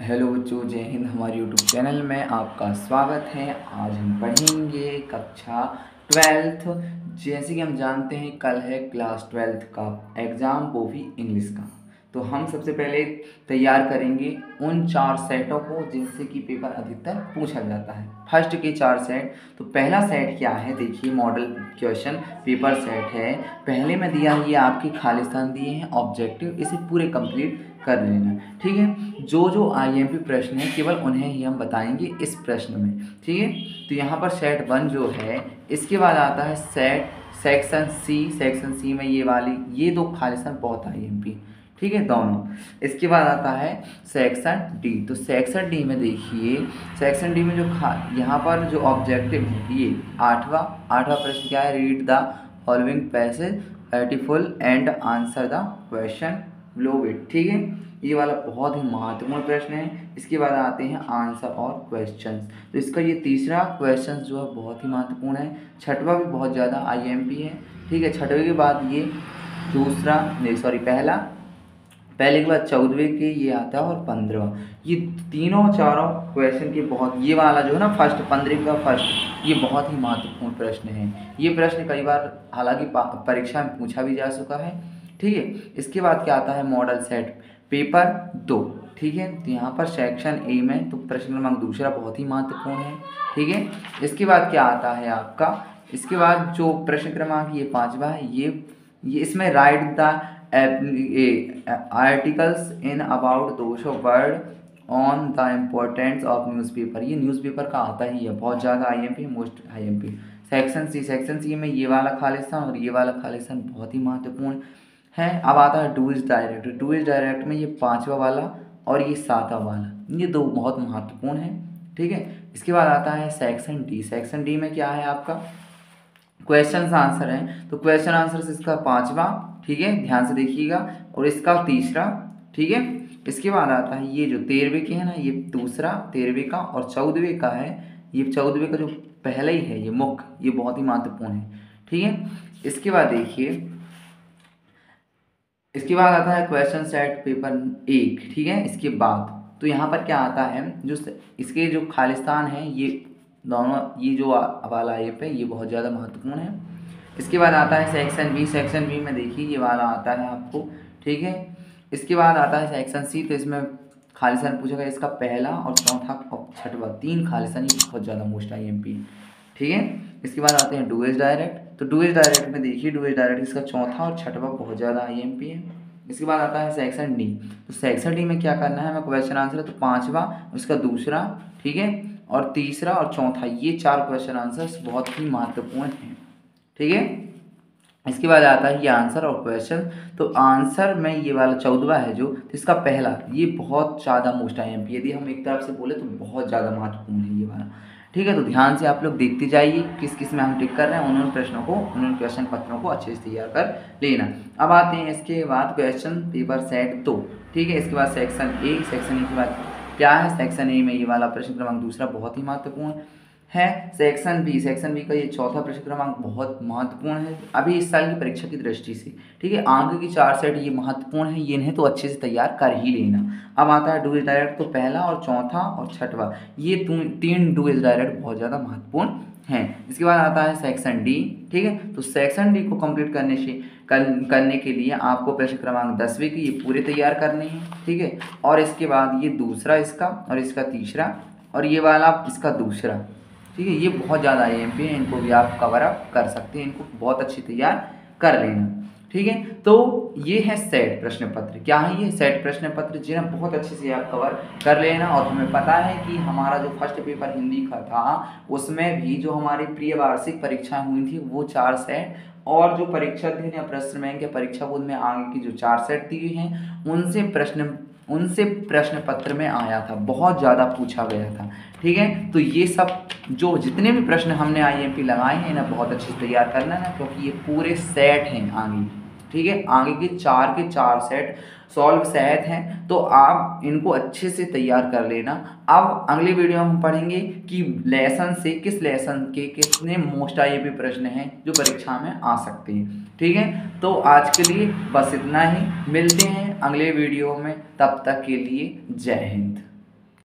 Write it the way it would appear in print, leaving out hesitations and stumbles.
Hello बच्चों, जय हिंद। हमारे यूट्यूब चैनल में आपका स्वागत है। आज हम पढ़ेंगे कक्षा 12th। जैसे कि हम जानते हैं कल है क्लास 12th का एग्ज़ाम, वो भी इंग्लिश का। तो हम सबसे पहले तैयार करेंगे उन 4 सेटों को जिनसे कि पेपर अधिकतर पूछा जाता है। फर्स्ट के 4 सेट। तो पहला सेट क्या है, देखिए मॉडल क्वेश्चन पेपर सेट है। पहले में दिया ये आपके खालिस्तान दिए हैं ऑब्जेक्टिव, इसे पूरे कंप्लीट कर लेना। ठीक है, जो जो आईएमपी प्रश्न है केवल उन्हें ही हम बताएंगे इस प्रश्न में। ठीक है, तो यहाँ पर सेट 1 जो है, इसके बाद आता है सेक्शन सी में ये 2 खालिस्तान बहुत आईएमपी। ठीक है, दोनों। इसके बाद आता है सेक्शन डी। तो सेक्शन डी में देखिए, सेक्शन डी में जो यहाँ पर जो ऑब्जेक्टिव है ये आठवां प्रश्न क्या है, read the following passage beautiful and answer the question below it. ठीक है, ये वाला बहुत ही महत्वपूर्ण प्रश्न है। इसके बाद आते हैं आंसर और क्वेश्चंस। तो इसका ये तीसरा क्वेश्चन जो है बहुत ही महत्वपूर्ण है। छठवां भी बहुत ज़्यादा आईएमपी है। ठीक है, छठवें के बाद ये पहले के बाद 14वें के ये आता है और 15वां। ये तीनों चारों क्वेश्चन के बहुत, ये वाला जो है ना फर्स्ट 15 का फर्स्ट, ये बहुत ही महत्वपूर्ण प्रश्न है। ये प्रश्न कई बार हालांकि परीक्षा में पूछा भी जा चुका है। ठीक है, इसके बाद क्या आता है मॉडल सेट पेपर 2। ठीक है, तो यहाँ पर सेक्शन ए में तो प्रश्न क्रमांक दूसरा बहुत ही महत्वपूर्ण है। ठीक है, इसके बाद क्या आता है आपका, इसके बाद जो प्रश्न क्रमांक ये 5वां है, ये इसमें write the articles in about 200 word on the importance of newspaper. ये न्यूज़पेपर का आता ही है, बहुत ज़्यादा IMP, most IMP. Section C में ये वाला खालिस्तान और ये वाला खालिस्तान बहुत ही महत्वपूर्ण है। अब आता है डू इज डायरेक्ट में ये 5वां वाला और ये 7वां वाला, ये 2 बहुत महत्वपूर्ण है। ठीक है, इसके बाद आता है सेक्शन डी में क्या है आपका क्वेश्चन आंसर है। तो क्वेश्चन आंसर इसका 5वां, ठीक है, ध्यान से देखिएगा, और इसका तीसरा। ठीक है, इसके बाद आता है ये जो 13वें के है ना, ये दूसरा 13वें का, और 14वें का है। ये 14वें का जो पहला ही है ये मुख्य, ये बहुत ही महत्वपूर्ण है। ठीक है, इसके बाद देखिए, इसके बाद आता है क्वेश्चन सेट पेपर 1। ठीक है, इसके बाद तो यहाँ पर क्या आता है, जो इसके जो खालिस्तान है ये दोनों, ये जो वाला ये पे ये बहुत ज़्यादा महत्वपूर्ण है। इसके बाद आता है सेक्शन बी में देखिए ये वाला आता है आपको। ठीक है, इसके बाद आता है सेक्शन सी। तो इसमें खालिस्तान पूछा गया, इसका पहला और चौथा और छठवां 3 खालिस्तान, ये बहुत ज़्यादा मोस्ट आईएमपी। ठीक है, इसके बाद आते हैं डू इज डायरेक्ट। तो डू इज डायरेक्ट में देखिए, डू इज डायरेक्ट इसका चौथा और छठवां बहुत ज़्यादा आईएमपी है। इसके बाद आता है सेक्शन डी। तो सेक्शन डी में क्या करना है, हमें क्वेश्चन आंसर है तो 5वां, उसका दूसरा, ठीक है, और तीसरा और चौथा, ये 4 क्वेश्चन आंसर्स बहुत ही महत्वपूर्ण हैं। ठीक है, इसके बाद आता है ये आंसर और क्वेश्चन। तो आंसर में ये वाला 14वां है जो, तो इसका पहला ये बहुत ज़्यादा मोस्ट आईएमपी, यदि हम एक तरफ से बोले तो बहुत ज़्यादा महत्वपूर्ण है ये वाला। ठीक है, तो ध्यान से आप लोग देखते जाइए किस किस में हम टिक कर रहे हैं, उन्होंने प्रश्नों को, उन्होंने क्वेश्चन पत्रों को अच्छे से तैयार कर लेना। अब आते हैं इसके बाद क्वेश्चन पेपर सेट 2। ठीक है, इसके बाद सेक्शन ए के बाद क्या है, सेक्शन ए में ये वाला प्रश्न क्रमांक दूसरा बहुत ही महत्वपूर्ण है। सेक्शन बी का ये चौथा प्रश्न क्रमांक बहुत महत्वपूर्ण है अभी इस साल की परीक्षा की दृष्टि से। ठीक है, आगे की 4 सेट ये महत्वपूर्ण है, ये इन्हें तो अच्छे से तैयार कर ही लेना। अब आता है डू इज डायरेक्ट। तो पहला और चौथा और छठवां, ये 3 डू इज डायरेक्ट बहुत ज़्यादा महत्वपूर्ण हैं। इसके बाद आता है सेक्शन डी। ठीक है, तो सेक्शन डी को कंप्लीट करने के लिए आपको प्रश्न क्रमांक 10वें की ये पूरे तैयार करने हैं। ठीक है, और इसके बाद ये दूसरा इसका और इसका तीसरा और ये वाला इसका दूसरा। ठीक है, ये बहुत ज़्यादा आईएमपी है, इनको भी आप कवर अप कर सकते हैं, इनको बहुत अच्छी तैयार कर लेना। ठीक है, तो ये है सेट प्रश्न पत्र। क्या है ये सेट प्रश्न पत्र, जिन्हें बहुत अच्छे से आप कवर कर लेना। और हमें पता है कि हमारा जो फर्स्ट पेपर हिंदी का था उसमें भी जो हमारी प्रिय वार्षिक परीक्षाएं हुई थी वो 4 सेट, और जो परीक्षा दिन या प्रश्न बैंक या परीक्षा बोर्ड में आगे की जो 4 सेट दी हुई हैं उनसे प्रश्न पत्र में आया था, बहुत ज़्यादा पूछा गया था। ठीक है, तो ये सब जो जितने भी प्रश्न हमने आईएमपी लगाए हैं ना, बहुत अच्छे से तैयार करना है ना, क्योंकि ये पूरे सेट हैं आगे। ठीक है, आगे के 4 सेट सॉल्व सेट हैं, तो आप इनको अच्छे से तैयार कर लेना। अब अगली वीडियो में हम पढ़ेंगे कि किस लेसन के कितने मोस्ट आईएमपी प्रश्न हैं जो परीक्षा में आ सकते हैं। ठीक है, तो आज के लिए बस इतना ही, मिलते हैं अगले वीडियो में, तब तक के लिए जय हिंद।